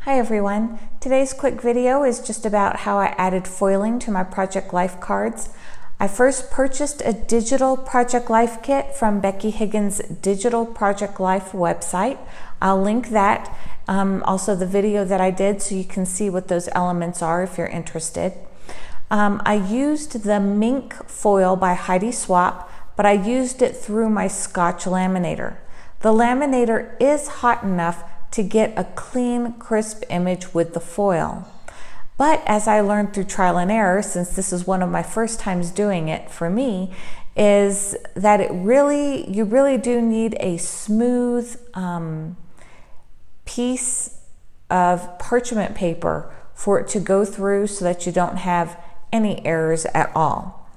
Hi everyone. Today's quick video is just about how I added foiling to my Project Life cards. I first purchased a digital Project Life kit from Becky Higgins' Digital Project Life website. I'll link that, also the video that I did, so you can see what those elements are if you're interested. I used the Minc Foil by Heidi Swapp, but I used it through my Scotch laminator. The laminator is hot enough to get a clean, crisp image with the foil. But as I learned through trial and error, since this is one of my first times doing it for me, is that you really do need a smooth piece of parchment paper for it to go through so that you don't have any errors at all.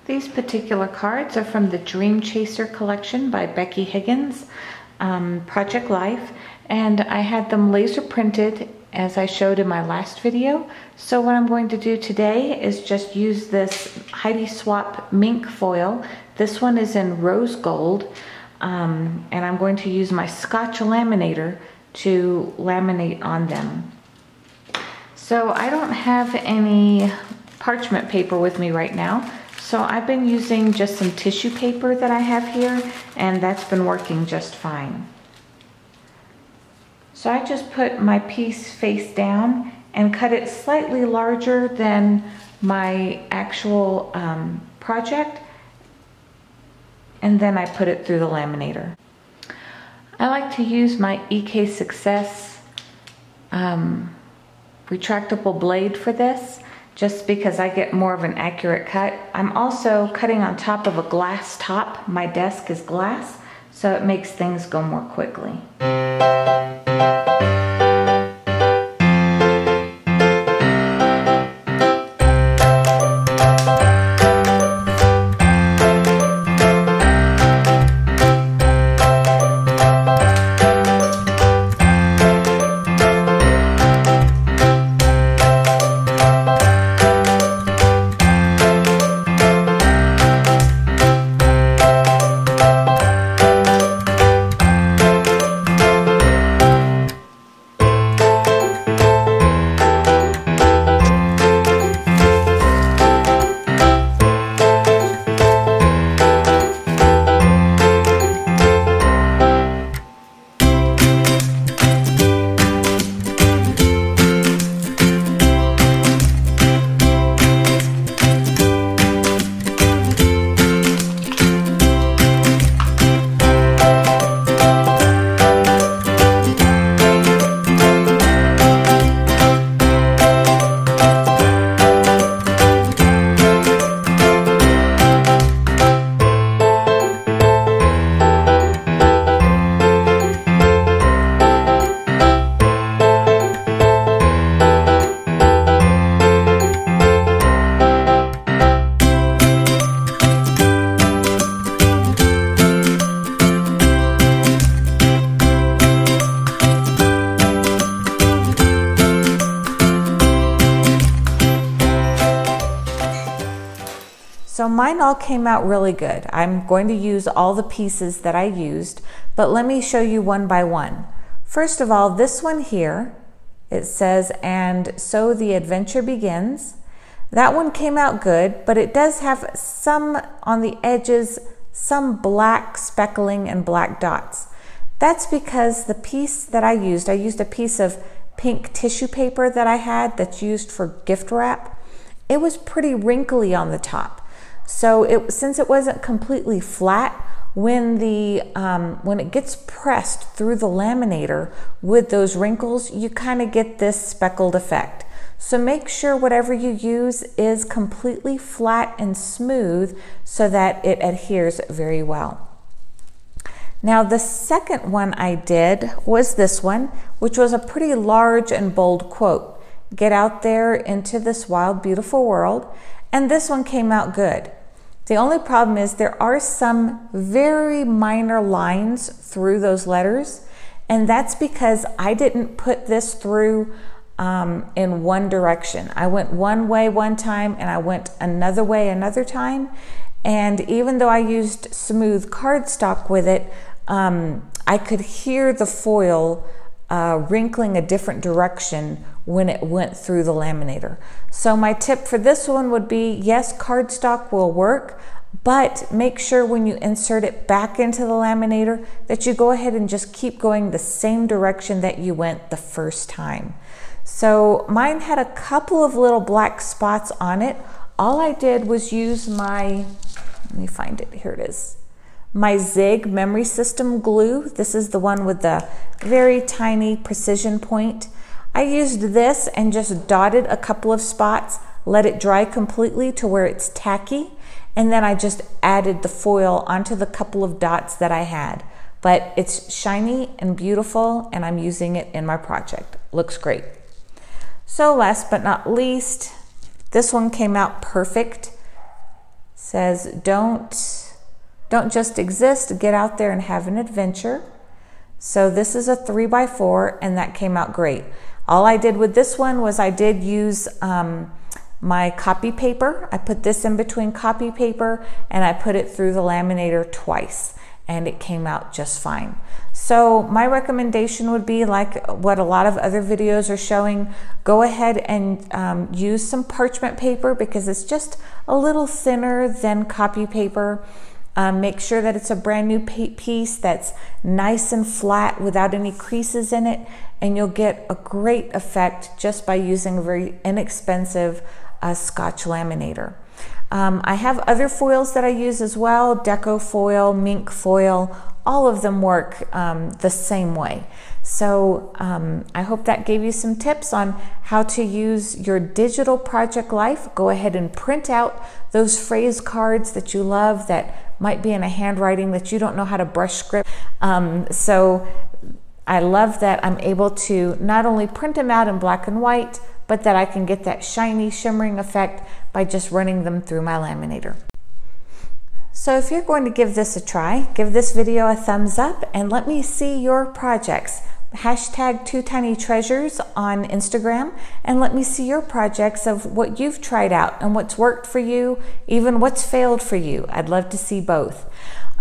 These particular cards are from the Dream Chaser collection by Becky Higgins, Project Life, and I had them laser printed as I showed in my last video. So what I'm going to do today is just use this Heidi Swapp Minc Foil. This one is in rose gold, and I'm going to use my Scotch laminator to laminate on them. So I don't have any parchment paper with me right now, so I've been using just some tissue paper that I have here, and that's been working just fine. So I just put my piece face down and cut it slightly larger than my actual project, and then I put it through the laminator. I like to use my EK Success retractable blade for this, just because I get more of an accurate cut. I'm also cutting on top of a glass top. My desk is glass, so it makes things go more quickly. So mine all came out really good. I'm going to use all the pieces that I used, but let me show you one by one. First of all, this one here, it says, "And so the adventure begins." That one came out good, but it does have some on the edges, some black speckling and black dots. That's because the piece that I used a piece of pink tissue paper that I had that's used for gift wrap. It was pretty wrinkly on the top. So since it wasn't completely flat, when it gets pressed through the laminator with those wrinkles, you kind of get this speckled effect. So make sure whatever you use is completely flat and smooth so that it adheres very well. Now the second one I did was this one, which was a pretty large and bold quote. "Get out there into this wild, beautiful world." And this one came out good. The only problem is there are some very minor lines through those letters, and that's because I didn't put this through in one direction. I went one way one time and I went another way another time, and even though I used smooth cardstock with it, I could hear the foil wrinkling a different direction when it went through the laminator. So my tip for this one would be, yes, cardstock will work, but make sure when you insert it back into the laminator that you go ahead and just keep going the same direction that you went the first time. So mine had a couple of little black spots on it. All I did was use my, let me find it, here it is, my Zig memory system glue. This is the one with the very tiny precision point. I used this and just dotted a couple of spots, let it dry completely to where it's tacky, and then I just added the foil onto the couple of dots that I had. But it's shiny and beautiful, and I'm using it in my project. Looks great. So last but not least, this one came out perfect. It says, don't just exist, get out there and have an adventure. So this is a 3x4, and that came out great. All I did with this one was I did use my copy paper. I put this in between copy paper and I put it through the laminator twice, and it came out just fine. So my recommendation would be, like what a lot of other videos are showing, go ahead and use some parchment paper because it's just a little thinner than copy paper. Make sure that it's a brand new piece that's nice and flat without any creases in it, and you'll get a great effect just by using a very inexpensive Scotch laminator. I have other foils that I use as well, deco foil, Minc foil, all of them work the same way. So I hope that gave you some tips on how to use your digital project life. Go ahead and print out those phrase cards that you love that might be in a handwriting that you don't know how to brush script. So I love that I'm able to not only print them out in black and white, but that I can get that shiny, shimmering effect by just running them through my laminator. So if you're going to give this a try, give this video a thumbs up and let me see your projects. Hashtag 2TinyTreasures on Instagram, and let me see your projects of what you've tried out and what's worked for you, even what's failed for you. I'd love to see both.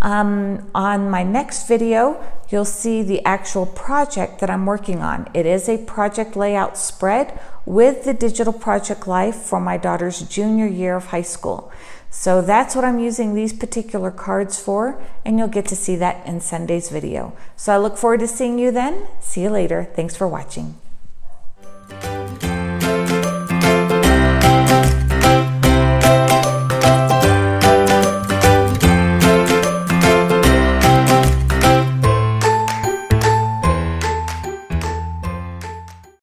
On my next video, you'll see the actual project that I'm working on. It is a project layout spread with the digital project life for my daughter's junior year of high school. So that's what I'm using these particular cards for, and you'll get to see that in Sunday's video. So I look forward to seeing you then. See you later. Thanks for watching.